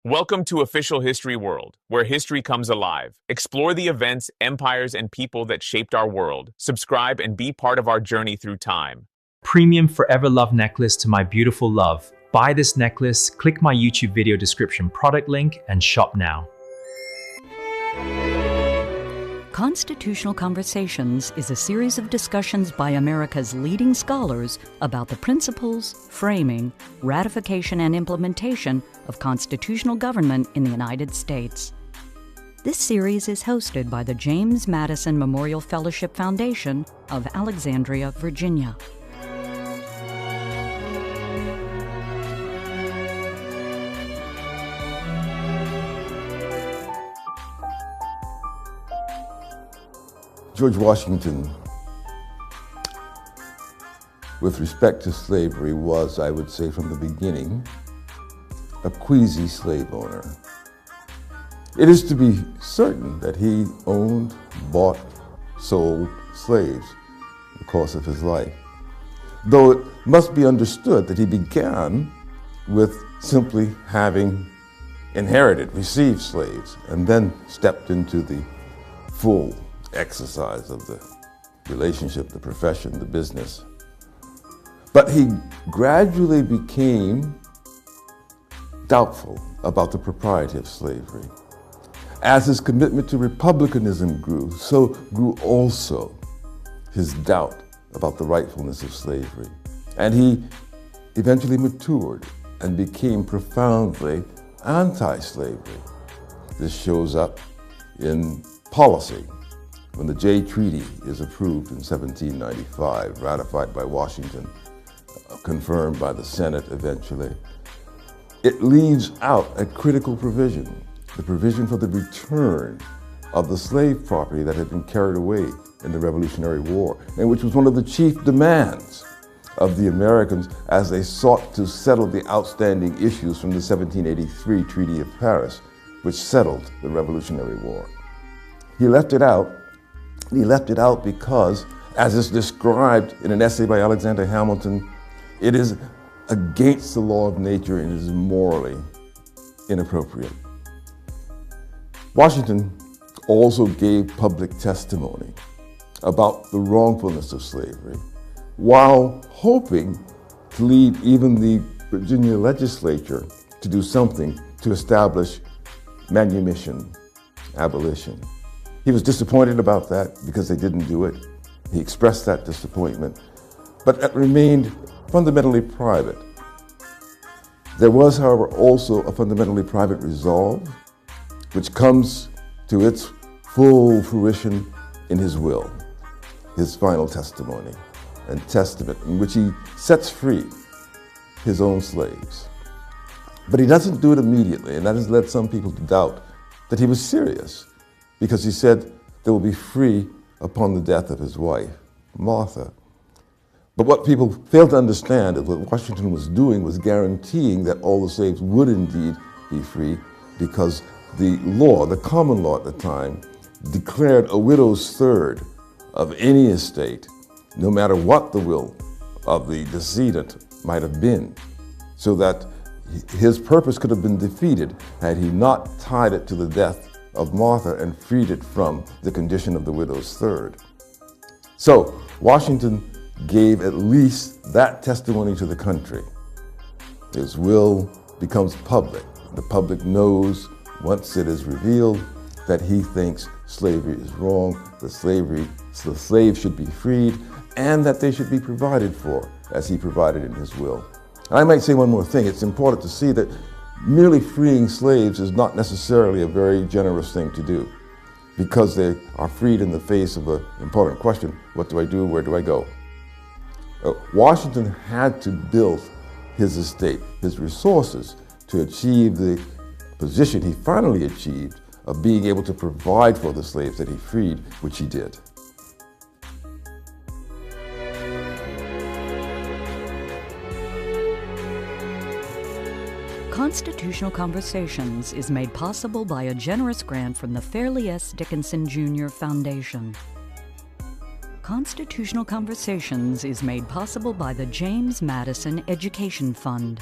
Welcome to Official History World, where history comes alive. Explore the events, empires, and people that shaped our world. Subscribe and be part of our journey through time. Premium Forever Love necklace to my beautiful love. Buy this necklace, click my YouTube video description product link, and shop now. Constitutional Conversations is a series of discussions by America's leading scholars about the principles, framing, ratification, and implementation of constitutional government in the United States. This series is hosted by the James Madison Memorial Fellowship Foundation of Alexandria, Virginia. George Washington, with respect to slavery, was, I would say from the beginning, a quasi-slave owner. It is to be certain that he owned, bought, sold slaves in the course of his life, though it must be understood that he began with simply having inherited, received slaves, and then stepped into the full exercise of the relationship, the profession, the business. But he gradually became doubtful about the propriety of slavery. As his commitment to republicanism grew, so grew also his doubt about the rightfulness of slavery. And he eventually matured and became profoundly anti-slavery. This shows up in policy. When the Jay Treaty is approved in 1795, ratified by Washington, confirmed by the Senate eventually, it leaves out a critical provision, the provision for the return of the slave property that had been carried away in the Revolutionary War, and which was one of the chief demands of the Americans as they sought to settle the outstanding issues from the 1783 Treaty of Paris, which settled the Revolutionary War. He left it out. He left it out because, as is described in an essay by Alexander Hamilton, it is against the law of nature and is morally inappropriate. Washington also gave public testimony about the wrongfulness of slavery, while hoping to lead even the Virginia legislature to do something to establish manumission, abolition. He was disappointed about that because they didn't do it. He expressed that disappointment, but it remained fundamentally private. There was, however, also a fundamentally private resolve, which comes to its full fruition in his will, his final testimony and testament, in which he sets free his own slaves. But he doesn't do it immediately, and that has led some people to doubt that he was serious, because he said they will be free upon the death of his wife, Martha. But what people fail to understand is what Washington was doing was guaranteeing that all the slaves would indeed be free, because the law, the common law at the time, declared a widow's third of any estate, no matter what the will of the decedent might have been, so that his purpose could have been defeated had he not tied it to the death of Martha and freed it from the condition of the widow's third. So Washington gave at least that testimony to the country. His will becomes public. The public knows, once it is revealed, that he thinks slavery is wrong, the slave should be freed, and that they should be provided for, as he provided in his will. And I might say one more thing. It's important to see that merely freeing slaves is not necessarily a very generous thing to do, because they are freed in the face of an important question: what do I do? Where do I go? Washington had to build his estate, his resources, to achieve the position he finally achieved of being able to provide for the slaves that he freed, which he did. Constitutional Conversations is made possible by a generous grant from the Fairleigh S. Dickinson Jr. Foundation. Constitutional Conversations is made possible by the James Madison Education Fund.